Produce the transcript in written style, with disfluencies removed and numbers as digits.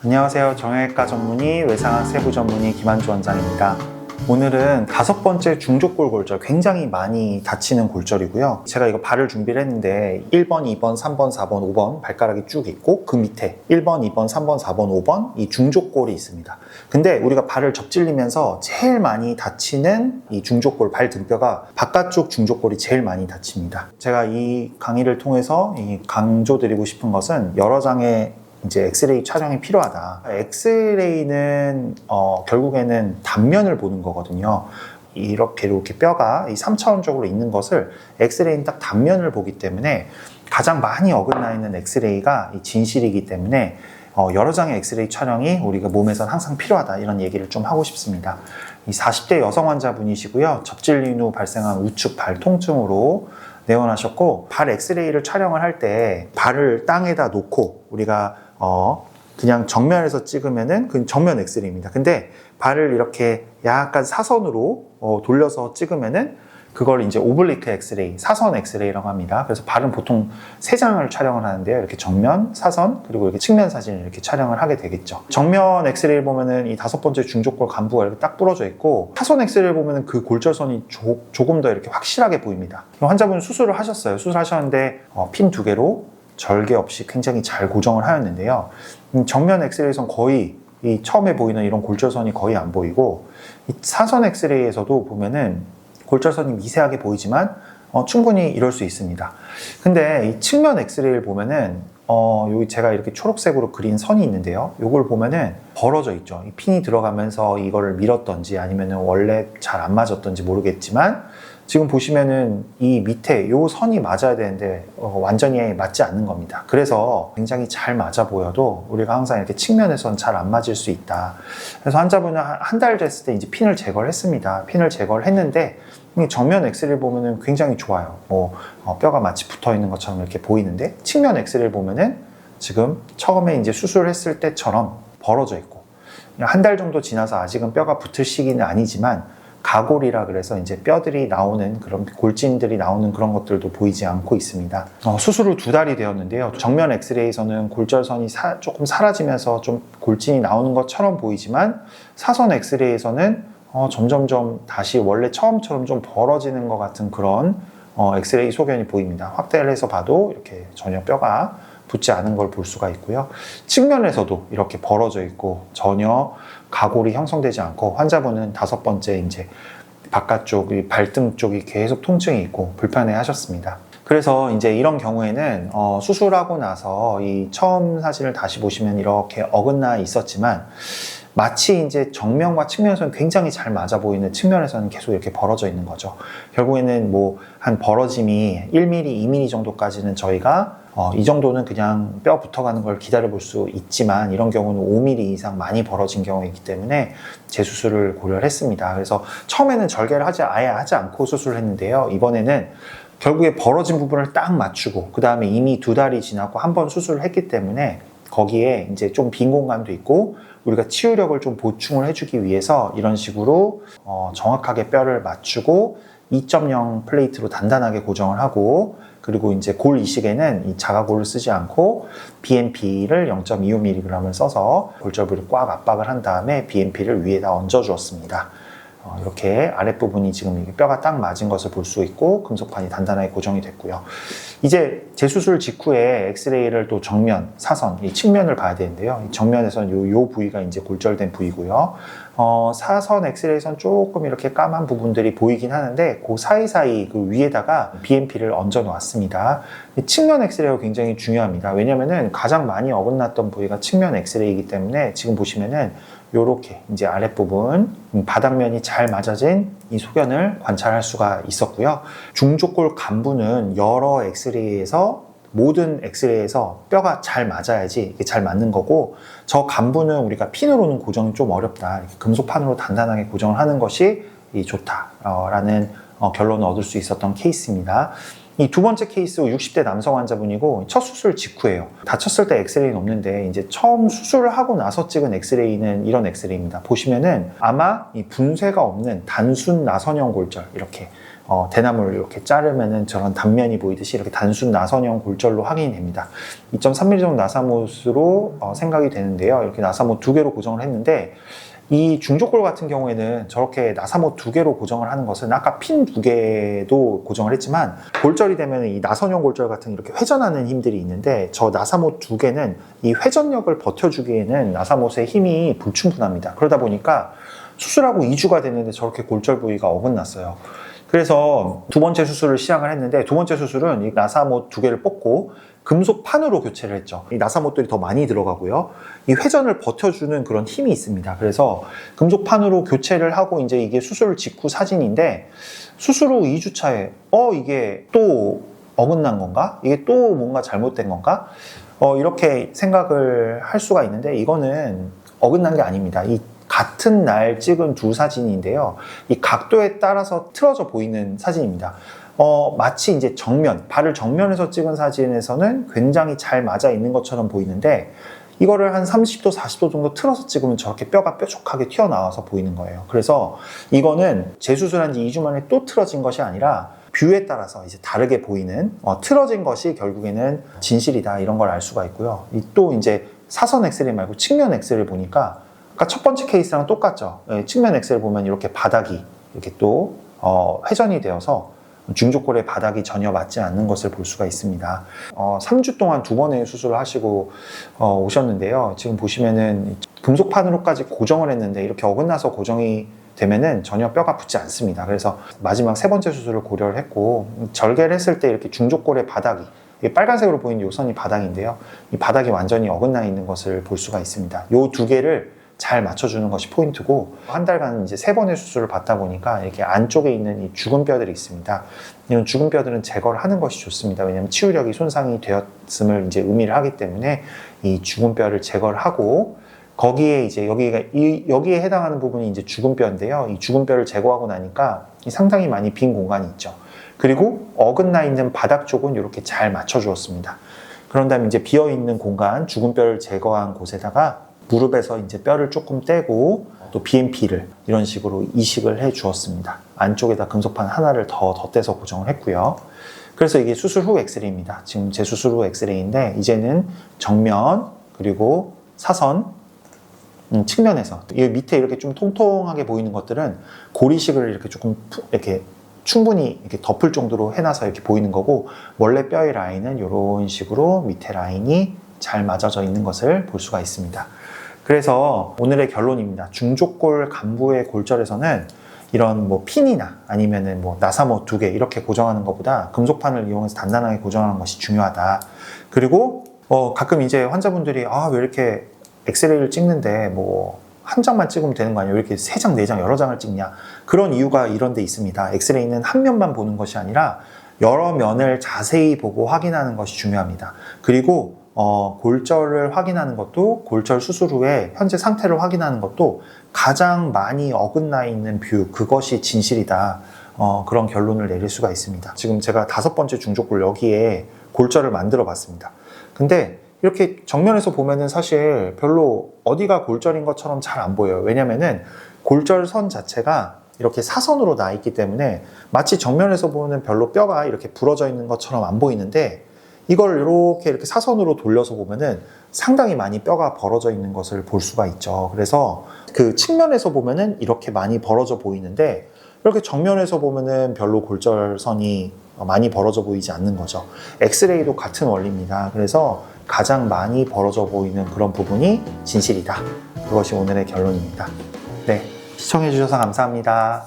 안녕하세요. 정형외과 전문의, 외상학 세부 전문의 김한주 원장입니다. 오늘은 5번째 중족골 골절, 굉장히 많이 다치는 골절이고요. 제가 이거 발을 준비를 했는데 1번, 2번, 3번, 4번, 5번 발가락이 쭉 있고 그 밑에 1번, 2번, 3번, 4번, 5번 이 중족골이 있습니다. 근데 우리가 발을 접질리면서 제일 많이 다치는 이 중족골, 발 등뼈가 바깥쪽 중족골이 제일 많이 다칩니다. 제가 이 강의를 통해서 강조드리고 싶은 것은 여러 장의 이제 엑스레이 촬영이 필요하다. 엑스레이는 결국에는 단면을 보는 거거든요. 이렇게 뼈가 이 3차원적으로 있는 것을 엑스레이는 딱 단면을 보기 때문에 가장 많이 어긋나 있는 엑스레이가 이 진실이기 때문에 여러 장의 엑스레이 촬영이 우리가 몸에선 항상 필요하다, 이런 얘기를 좀 하고 싶습니다. 이 40대 여성 환자분이시고요. 접질린 후 발생한 우측 발 통증으로 내원하셨고, 발 엑스레이를 촬영을 할 때 발을 땅에다 놓고 우리가 그냥 정면에서 찍으면은 그 정면 엑스레이입니다. 근데 발을 이렇게 약간 사선으로 돌려서 찍으면은 그걸 이제 오블리크 엑스레이, 사선 엑스레이라고 합니다. 그래서 발은 보통 3장을 촬영을 하는데요. 이렇게 정면, 사선, 그리고 이렇게 측면 사진을 이렇게 촬영을 하게 되겠죠. 정면 엑스레이를 보면은 이 5번째 중족골 간부가 이렇게 딱 부러져 있고, 사선 엑스레이를 보면은 그 골절선이 조금 더 이렇게 확실하게 보입니다. 환자분 수술을 하셨어요. 수술하셨는데 핀 2개로 절개 없이 굉장히 잘 고정을 하였는데요. 정면 엑스레이에선 거의 이 처음에 보이는 이런 골절선이 거의 안 보이고, 이 사선 엑스레이에서도 보면은 골절선이 미세하게 보이지만 충분히 이럴 수 있습니다. 근데 이 측면 엑스레이를 보면은 여기 제가 이렇게 초록색으로 그린 선이 있는데요. 이걸 보면은 벌어져 있죠. 이 핀이 들어가면서 이거를 밀었던지 아니면은 원래 잘 안 맞았던지 모르겠지만, 지금 보시면은 이 밑에 요 선이 맞아야 되는데 완전히 맞지 않는 겁니다. 그래서 굉장히 잘 맞아 보여도 우리가 항상 이렇게 측면에서는 잘 안 맞을 수 있다. 그래서 환자분은 한 달 됐을 때 이제 핀을 제거를 했습니다. 핀을 제거를 했는데 정면 엑스레이를 보면은 굉장히 좋아요. 뼈가 마치 붙어 있는 것처럼 이렇게 보이는데, 측면 엑스레이를 보면은 지금 처음에 이제 수술했을 때처럼 벌어져 있고, 한 달 정도 지나서 아직은 뼈가 붙을 시기는 아니지만 가골이라 그래서 이제 뼈들이 나오는 그런 골진들이 나오는 그런 것들도 보이지 않고 있습니다. 수술 후 2달이 되었는데요. 정면 엑스레이에서는 골절선이 조금 사라지면서 좀 골진이 나오는 것처럼 보이지만, 사선 엑스레이에서는 점점점 다시 원래 처음처럼 좀 벌어지는 것 같은 그런 엑스레이 소견이 보입니다. 확대를 해서 봐도 이렇게 전혀 뼈가 붙지 않은 걸 볼 수가 있고요. 측면에서도 이렇게 벌어져 있고 전혀 가골이 형성되지 않고, 환자분은 5번째 이제 바깥쪽 발등 쪽이 계속 통증이 있고 불편해 하셨습니다. 그래서 이제 이런 경우에는 수술하고 나서 이 처음 사진을 다시 보시면 이렇게 어긋나 있었지만, 마치 이제 정면과 측면에서는 굉장히 잘 맞아 보이는 측면에서는 계속 이렇게 벌어져 있는 거죠. 결국에는 한 벌어짐이 1mm, 2mm 정도까지는 저희가 이 정도는 그냥 뼈 붙어가는 걸 기다려 볼 수 있지만, 이런 경우는 5mm 이상 많이 벌어진 경우이기 때문에 재수술을 고려를 했습니다. 그래서 처음에는 절개를 아예 하지 않고 수술을 했는데요. 이번에는 결국에 벌어진 부분을 딱 맞추고, 그 다음에 이미 2달이 지나고 한 번 수술을 했기 때문에 거기에 이제 좀 빈 공간도 있고 우리가 치유력을 좀 보충을 해주기 위해서 이런 식으로 정확하게 뼈를 맞추고 2.0 플레이트로 단단하게 고정을 하고, 그리고 이제 골 이식에는 이 자가골을 쓰지 않고 BMP를 0.25mg을 써서 골절 부위를 꽉 압박을 한 다음에 BMP를 위에다 얹어 주었습니다. 이렇게 아랫부분이 지금 이게 뼈가 딱 맞은 것을 볼 수 있고 금속판이 단단하게 고정이 됐고요. 이제 재수술 직후에 엑스레이를 또 정면, 사선, 이 측면을 봐야 되는데요. 정면에서는 요 부위가 이제 골절된 부위고요. 사선 엑스레이에서는 조금 이렇게 까만 부분들이 보이긴 하는데 그 사이사이 그 위에다가 BMP를 얹어 놓았습니다. 측면 엑스레이가 굉장히 중요합니다. 왜냐면은 가장 많이 어긋났던 부위가 측면 엑스레이이기 때문에 지금 보시면은 요렇게 이제 아랫부분 바닥면이 잘 맞아진 이 소견을 관찰할 수가 있었고요. 중족골 간부는 여러 엑스레이에서, 모든 엑스레이에서 뼈가 잘 맞아야지 이게 잘 맞는 거고, 저 간부는 우리가 핀으로는 고정이 좀 어렵다, 이렇게 금속판으로 단단하게 고정을 하는 것이 좋다라는 결론을 얻을 수 있었던 케이스입니다. 이 두 번째 케이스 60대 남성 환자분이고 첫 수술 직후예요. 다쳤을 때 엑스레이는 없는데 이제 처음 수술을 하고 나서 찍은 엑스레이는 이런 엑스레이입니다. 보시면은 아마 이 분쇄가 없는 단순 나선형 골절, 이렇게 대나무를 이렇게 자르면은 저런 단면이 보이듯이 이렇게 단순 나선형 골절로 확인이 됩니다. 2.3mm 정도 나사못으로 생각이 되는데요. 이렇게 나사못 2개로 고정을 했는데, 이 중족골 같은 경우에는 저렇게 나사못 2개로 고정을 하는 것은 아까 핀 2개도 고정을 했지만, 골절이 되면 이 나선형 골절 같은 이렇게 회전하는 힘들이 있는데, 저 나사못 2개는 이 회전력을 버텨주기에는 나사못의 힘이 불충분합니다. 그러다 보니까 수술하고 2주가 됐는데 저렇게 골절 부위가 어긋났어요. 그래서 두 번째 수술을 시작을 했는데, 두 번째 수술은 이 나사못 2개를 뽑고 금속 판으로 교체를 했죠. 이 나사못들이 더 많이 들어가고요. 이 회전을 버텨주는 그런 힘이 있습니다. 그래서 금속 판으로 교체를 하고, 이제 이게 수술 직후 사진인데, 수술 후 2주 차에 이게 또 어긋난 건가? 이게 또 뭔가 잘못된 건가? 이렇게 생각을 할 수가 있는데, 이거는 어긋난 게 아닙니다. 이 같은 날 찍은 두 사진인데요. 이 각도에 따라서 틀어져 보이는 사진입니다. 마치 이제 발을 정면에서 찍은 사진에서는 굉장히 잘 맞아 있는 것처럼 보이는데, 이거를 한 30도, 40도 정도 틀어서 찍으면 저렇게 뼈가 뾰족하게 튀어나와서 보이는 거예요. 그래서 이거는 재수술한 지 2주 만에 또 틀어진 것이 아니라 뷰에 따라서 이제 다르게 보이는, 틀어진 것이 결국에는 진실이다, 이런 걸 알 수가 있고요. 또 이제 사선 엑스레이 말고 측면 엑스레이 보니까 아까 첫 번째 케이스랑 똑같죠. 측면 엑스레이 보면 이렇게 바닥이 이렇게 또 회전이 되어서 중족골의 바닥이 전혀 맞지 않는 것을 볼 수가 있습니다. 3주 동안 2번의 수술을 하시고 오셨는데요. 지금 보시면은 금속판으로까지 고정을 했는데 이렇게 어긋나서 고정이 되면은 전혀 뼈가 붙지 않습니다. 그래서 마지막 세 번째 수술을 고려를 했고, 절개를 했을 때 이렇게 중족골의 바닥이, 빨간색으로 보이는 이 선이 바닥인데요. 이 바닥이 완전히 어긋나 있는 것을 볼 수가 있습니다. 이 두 개를 잘 맞춰주는 것이 포인트고, 한 달간 이제 3번의 수술을 받다 보니까 이렇게 안쪽에 있는 이 죽은 뼈들이 있습니다. 이런 죽은 뼈들은 제거를 하는 것이 좋습니다. 왜냐하면 치유력이 손상이 되었음을 이제 의미를 하기 때문에 이 죽은 뼈를 제거를 하고, 거기에 이제 여기에 해당하는 부분이 이제 죽은 뼈인데요. 이 죽은 뼈를 제거하고 나니까 상당히 많이 빈 공간이 있죠. 그리고 어긋나 있는 바닥 쪽은 이렇게 잘 맞춰 주었습니다. 그런 다음에 이제 비어 있는 공간, 죽은 뼈를 제거한 곳에다가 무릎에서 이제 뼈를 조금 떼고 또 BMP를 이런 식으로 이식을 해 주었습니다. 안쪽에다 금속판 하나를 더 덧대서 고정을 했고요. 그래서 이게 수술 후 엑스레이입니다. 지금 재수술 후 엑스레이인데, 이제는 정면 그리고 사선, 측면에서 이 밑에 이렇게 좀 통통하게 보이는 것들은 고리식을 이렇게 조금 이렇게 충분히 이렇게 덮을 정도로 해놔서 이렇게 보이는 거고, 원래 뼈의 라인은 이런 식으로 밑에 라인이 잘 맞아져 있는 것을 볼 수가 있습니다. 그래서 오늘의 결론입니다. 중족골 간부의 골절에서는 이런 뭐 핀이나 아니면은 뭐 나사못 2개 이렇게 고정하는 것보다 금속판을 이용해서 단단하게 고정하는 것이 중요하다. 그리고 가끔 이제 환자분들이 왜 이렇게 엑스레이를 찍는데 뭐 한 장만 찍으면 되는 거 아니야? 왜 이렇게 3장, 4장, 여러 장을 찍냐? 그런 이유가 이런 데 있습니다. 엑스레이는 한 면만 보는 것이 아니라 여러 면을 자세히 보고 확인하는 것이 중요합니다. 그리고 골절을 확인하는 것도, 골절 수술 후에 현재 상태를 확인하는 것도 가장 많이 어긋나 있는 뷰, 그것이 진실이다. 그런 결론을 내릴 수가 있습니다. 지금 제가 5번째 중족골 여기에 골절을 만들어 봤습니다. 근데 이렇게 정면에서 보면은 사실 별로 어디가 골절인 것처럼 잘 안 보여요. 왜냐면은 골절선 자체가 이렇게 사선으로 나 있기 때문에 마치 정면에서 보면 별로 뼈가 이렇게 부러져 있는 것처럼 안 보이는데, 이걸 이렇게 사선으로 돌려서 보면은 상당히 많이 뼈가 벌어져 있는 것을 볼 수가 있죠. 그래서 그 측면에서 보면은 이렇게 많이 벌어져 보이는데, 이렇게 정면에서 보면은 별로 골절선이 많이 벌어져 보이지 않는 거죠. 엑스레이도 같은 원리입니다. 그래서 가장 많이 벌어져 보이는 그런 부분이 진실이다. 그것이 오늘의 결론입니다. 네, 시청해 주셔서 감사합니다.